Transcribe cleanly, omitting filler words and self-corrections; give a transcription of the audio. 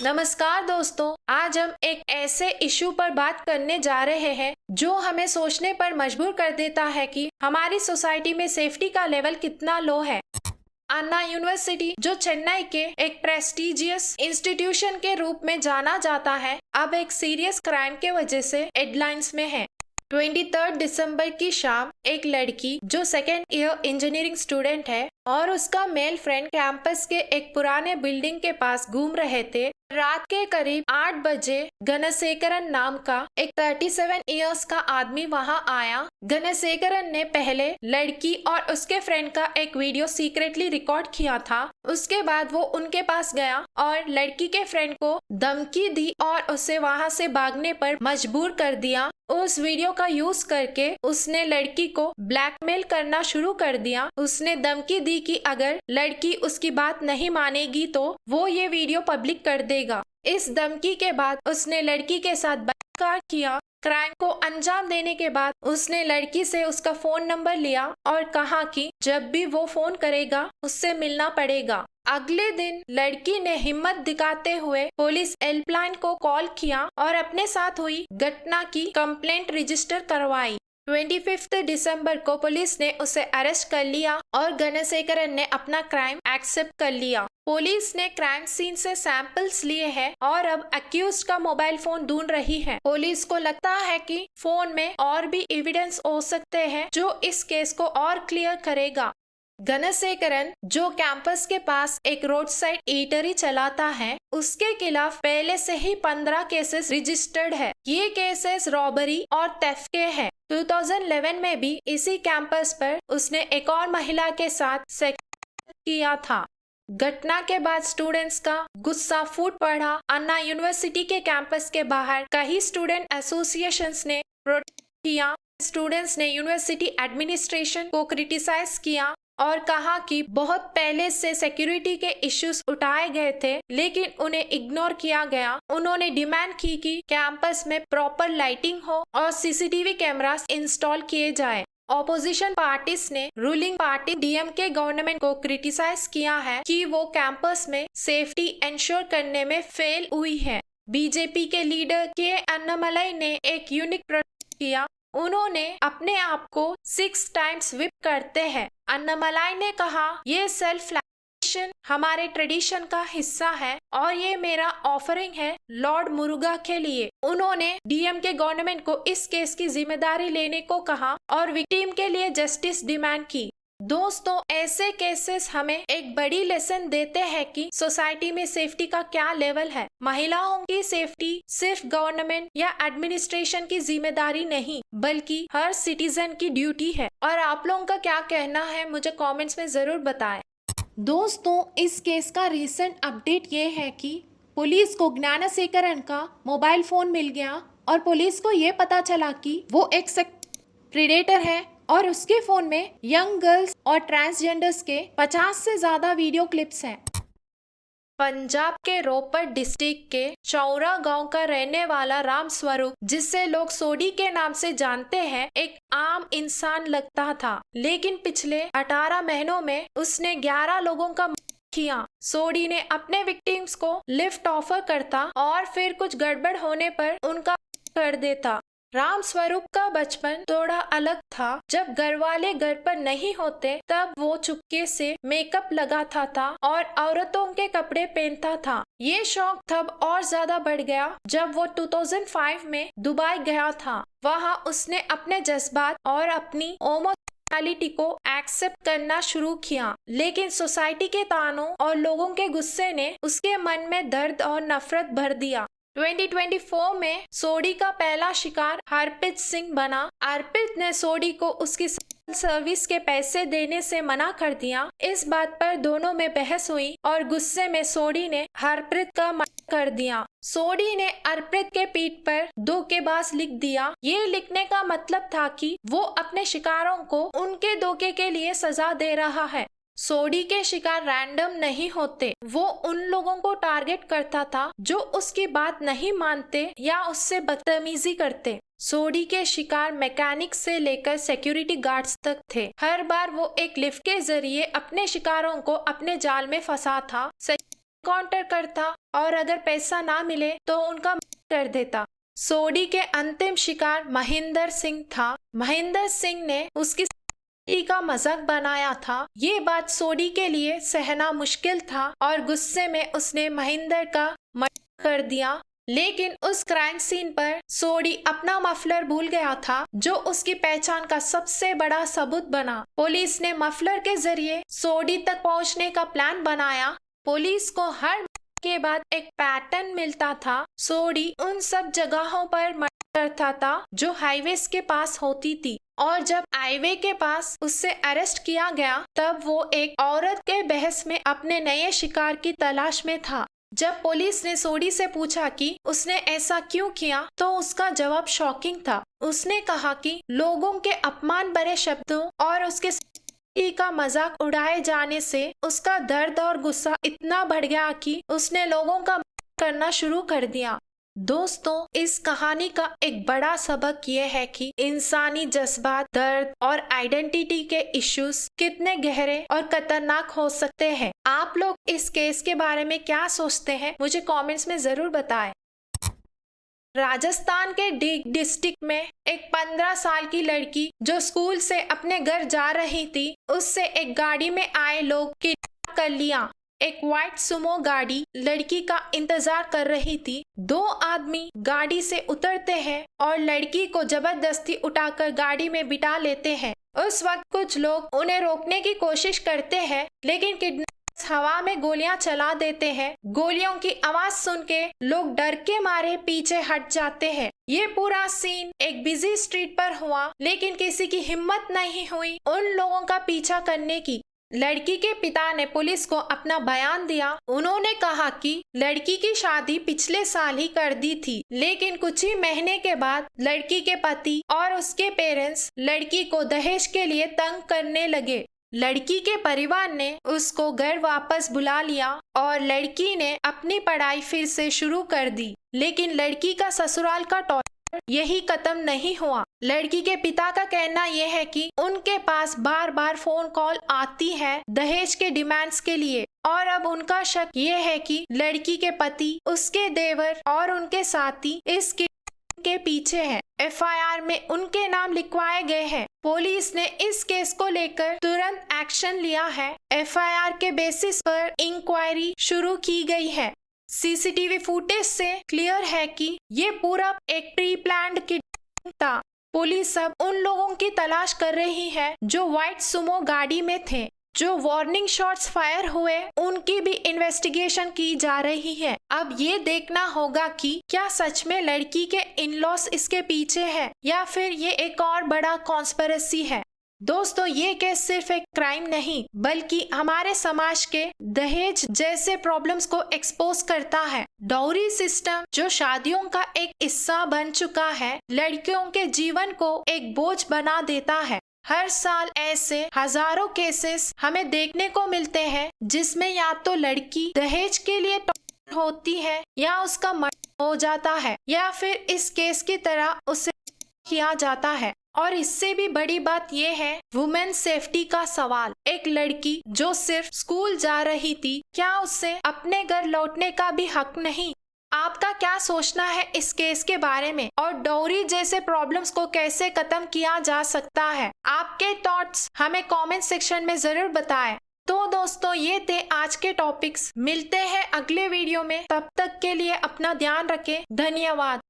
नमस्कार दोस्तों, आज हम एक ऐसे इशू पर बात करने जा रहे हैं जो हमें सोचने पर मजबूर कर देता है कि हमारी सोसाइटी में सेफ्टी का लेवल कितना लो है। अन्ना यूनिवर्सिटी, जो चेन्नई के एक प्रेस्टिजियस इंस्टीट्यूशन के रूप में जाना जाता है, अब एक सीरियस क्राइम के वजह से हेडलाइंस में है। 23 दिसंबर की शाम एक लड़की जो सेकेंड ईयर इंजीनियरिंग स्टूडेंट है और उसका मेल फ्रेंड कैंपस के एक पुराने बिल्डिंग के पास घूम रहे थे। रात के करीब 8 बजे गणशेखरन नाम का एक 37 इयर्स का आदमी वहां आया। गणशेखरन ने पहले लड़की और उसके फ्रेंड का एक वीडियो सीक्रेटली रिकॉर्ड किया था। उसके बाद वो उनके पास गया और लड़की के फ्रेंड को धमकी दी और उसे वहां से भागने पर मजबूर कर दिया। उस वीडियो का यूज करके उसने लड़की को ब्लैकमेल करना शुरू कर दिया। उसने धमकी दी कि अगर लड़की उसकी बात नहीं मानेगी तो वो ये वीडियो पब्लिक कर देगा। इस धमकी के बाद उसने लड़की के साथ बलात्कार किया। क्राइम को अंजाम देने के बाद उसने लड़की से उसका फोन नंबर लिया और कहा कि जब भी वो फोन करेगा उससे मिलना पड़ेगा। अगले दिन लड़की ने हिम्मत दिखाते हुए पुलिस हेल्पलाइन को कॉल किया और अपने साथ हुई घटना की कंप्लेंट रजिस्टर करवाई। 25 दिसंबर को पुलिस ने उसे अरेस्ट कर लिया और गणशेखरन ने अपना क्राइम एक्सेप्ट कर लिया। पुलिस ने क्राइम सीन से सैंपल्स लिए हैं और अब अक्यूज्ड का मोबाइल फोन ढूंढ रही है। पुलिस को लगता है कि फोन में और भी एविडेंस हो सकते हैं जो इस केस को और क्लियर करेगा। गणशेखरन, जो कैंपस के पास एक रोड साइड ईटरी चलाता है, उसके खिलाफ पहले से ही 15 केसेस रजिस्टर्ड है। ये केसेस रॉबरी और थेफ्ट के हैं। 2011 में भी इसी कैंपस पर उसने एक और महिला के साथ सेक्स किया था। घटना के बाद स्टूडेंट्स का गुस्सा फूट पड़ा। अन्ना यूनिवर्सिटी के कैंपस के बाहर कई स्टूडेंट एसोसिएशंस ने प्रोटेस्ट किया। स्टूडेंट्स ने यूनिवर्सिटी एडमिनिस्ट्रेशन को क्रिटिसाइज किया और कहा कि बहुत पहले से सिक्योरिटी के इश्यूज उठाए गए थे लेकिन उन्हें इग्नोर किया गया। उन्होंने डिमांड की कि कैंपस में प्रॉपर लाइटिंग हो और सीसीटीवी कैमरास इंस्टॉल किए जाए। ऑपोजिशन पार्टीज ने रूलिंग पार्टी डीएमके गवर्नमेंट को क्रिटिसाइज किया है कि वो कैंपस में सेफ्टी इंश्योर करने में फेल हुई है। बीजेपी के लीडर के अन्नामलाई ने एक यूनिक प्रोटेस्ट किया। उन्होंने अपने आप को 6 टाइम्स विप करते हैं। अन्नामलाई ने कहा, ये सेल्फ फ्लैगेशन हमारे ट्रेडिशन का हिस्सा है और ये मेरा ऑफरिंग है लॉर्ड मुरुगा के लिए। उन्होंने डीएमके गवर्नमेंट को इस केस की जिम्मेदारी लेने को कहा और विक्टिम के लिए जस्टिस डिमांड की। दोस्तों, ऐसे केसेस हमें एक बड़ी लेसन देते हैं कि सोसाइटी में सेफ्टी का क्या लेवल है। महिलाओं की सेफ्टी सिर्फ गवर्नमेंट या एडमिनिस्ट्रेशन की जिम्मेदारी नहीं बल्कि हर सिटीजन की ड्यूटी है। और आप लोगों का क्या कहना है मुझे कमेंट्स में जरूर बताएं। दोस्तों, इस केस का रीसेंट अपडेट ये है कि पुलिस को गणशेखरन का मोबाइल फोन मिल गया और पुलिस को ये पता चला कि वो एक प्रेडेटर है और उसके फोन में यंग गर्ल्स और ट्रांसजेंडर्स के 50 से ज्यादा वीडियो क्लिप्स हैं। पंजाब के रोपड़ डिस्ट्रिक्ट के चौरा गांव का रहने वाला राम स्वरूप, जिसे लोग सोडी के नाम से जानते हैं, एक आम इंसान लगता था। लेकिन पिछले 18 महीनों में उसने 11 लोगों का किया। सोडी ने अपने विक्टिम्स को लिफ्ट ऑफर करता और फिर कुछ गड़बड़ होने पर उनका कर देता। राम स्वरूप का बचपन थोड़ा अलग था। जब घर वाले घर पर नहीं होते तब वो चुपके से मेकअप लगाता था और औरतों के कपड़े पहनता था। ये शौक तब और ज्यादा बढ़ गया जब वो 2005 में दुबई गया था। वहाँ उसने अपने जज्बात और अपनी होमोसेक्सुअलिटी को एक्सेप्ट करना शुरू किया। लेकिन सोसाइटी के तानों और लोगों के गुस्से ने उसके मन में दर्द और नफरत भर दिया। 2024 में सोडी का पहला शिकार हरप्रीत सिंह बना। हरप्रीत ने सोडी को उसकी सर्विस के पैसे देने से मना कर दिया। इस बात पर दोनों में बहस हुई और गुस्से में सोडी ने हरप्रीत का मर्डर कर दिया। सोडी ने हरप्रीत के पीठ पर धोखेबाज लिख दिया। ये लिखने का मतलब था कि वो अपने शिकारों को उनके धोखे के लिए सजा दे रहा है। सोडी के शिकार रैंडम नहीं होते। वो उन लोगों को टारगेट करता था जो उसकी बात नहीं मानते या उससे बदतमीजी करते। सोडी के शिकार मैकेनिक से लेकर सिक्योरिटी गार्ड्स तक थे। हर बार वो एक लिफ्ट के जरिए अपने शिकारों को अपने जाल में फंसा था। काउंटर करता और अगर पैसा ना मिले तो उनका कर देता। सोडी के अंतिम शिकार महेंद्र सिंह था। महेंद्र सिंह ने उसकी का मजाक बनाया था। ये बात सोडी के लिए सहना मुश्किल था और गुस्से में उसने महेंद्र का मर्डर कर दिया। लेकिन उस क्राइम सीन पर सोडी अपना मफलर भूल गया था, जो उसकी पहचान का सबसे बड़ा सबूत बना। पुलिस ने मफलर के जरिए सोडी तक पहुंचने का प्लान बनाया। पुलिस को हर के बाद एक पैटर्न मिलता था। सोडी उन सब जगहों पर मर्डर करता था जो हाईवेज के पास होती थी, और जब हाईवे के पास उससे अरेस्ट किया गया तब वो एक औरत के बहस में अपने नए शिकार की तलाश में था। जब पुलिस ने सोडी से पूछा कि उसने ऐसा क्यों किया, तो उसका जवाब शॉकिंग था। उसने कहा कि लोगों के अपमान भरे शब्दों और उसके का मजाक उड़ाए जाने से उसका दर्द और गुस्सा इतना बढ़ गया कि उसने लोगों का करना शुरू कर दिया। दोस्तों, इस कहानी का एक बड़ा सबक यह है कि इंसानी जज्बात, दर्द और आइडेंटिटी के इश्यूज कितने गहरे और खतरनाक हो सकते हैं। आप लोग इस केस के बारे में क्या सोचते हैं, मुझे कमेंट्स में जरूर बताएं। राजस्थान के डिस्ट्रिक्ट में एक 15 साल की लड़की जो स्कूल से अपने घर जा रही थी, उससे एक गाड़ी में आए लोग किडनैप कर लिया। एक व्हाइट सुमो गाड़ी लड़की का इंतजार कर रही थी। 2 आदमी गाड़ी से उतरते हैं और लड़की को जबरदस्ती उठाकर गाड़ी में बिठा लेते हैं। उस वक्त कुछ लोग उन्हें रोकने की कोशिश करते हैं, लेकिन किडनैपर्स हवा में गोलियां चला देते हैं। गोलियों की आवाज सुन के लोग डर के मारे पीछे हट जाते हैं। ये पूरा सीन एक बिजी स्ट्रीट पर हुआ, लेकिन किसी की हिम्मत नहीं हुई उन लोगों का पीछा करने की। लड़की के पिता ने पुलिस को अपना बयान दिया। उन्होंने कहा कि लड़की की शादी पिछले साल ही कर दी थी, लेकिन कुछ ही महीने के बाद लड़की के पति और उसके पेरेंट्स लड़की को दहेज के लिए तंग करने लगे। लड़की के परिवार ने उसको घर वापस बुला लिया और लड़की ने अपनी पढ़ाई फिर से शुरू कर दी। लेकिन लड़की का ससुराल का यही खत्म नहीं हुआ। लड़की के पिता का कहना यह है कि उनके पास बार बार फोन कॉल आती है दहेज के डिमांड्स के लिए, और अब उनका शक ये है कि लड़की के पति, उसके देवर और उनके साथी इस के पीछे हैं। एफआईआर में उनके नाम लिखवाए गए हैं। पुलिस ने इस केस को लेकर तुरंत एक्शन लिया है। एफआईआर के बेसिस पर इंक्वायरी शुरू की गई है। सीसीटीवी फुटेज से क्लियर है कि ये पूरा एक प्री प्लान्ड किडनैपिंग था। पुलिस अब उन लोगों की तलाश कर रही है जो व्हाइट सुमो गाड़ी में थे। जो वार्निंग शॉट्स फायर हुए उनकी भी इन्वेस्टिगेशन की जा रही है। अब ये देखना होगा कि क्या सच में लड़की के इन-लॉज इसके पीछे है या फिर ये एक और बड़ा कॉन्स्पिरेसी है। दोस्तों, ये केस सिर्फ एक क्राइम नहीं बल्कि हमारे समाज के दहेज जैसे प्रॉब्लम्स को एक्सपोज करता है। डाउरी सिस्टम जो शादियों का एक हिस्सा बन चुका है, लड़कियों के जीवन को एक बोझ बना देता है। हर साल ऐसे हजारों केसेस हमें देखने को मिलते हैं जिसमें या तो लड़की दहेज के लिए होती है या उसका मर्डर हो जाता है, या फिर इस केस की तरह उसे किया जाता है। और इससे भी बड़ी बात यह है वुमेन सेफ्टी का सवाल। एक लड़की जो सिर्फ स्कूल जा रही थी, क्या उससे अपने घर लौटने का भी हक नहीं? आपका क्या सोचना है इस केस के बारे में, और डाउरी जैसे प्रॉब्लम्स को कैसे खत्म किया जा सकता है? आपके थॉट्स हमें कमेंट सेक्शन में जरूर बताएं। तो दोस्तों, ये थे आज के टॉपिक्स। मिलते हैं अगले वीडियो में, तब तक के लिए अपना ध्यान रखें। धन्यवाद।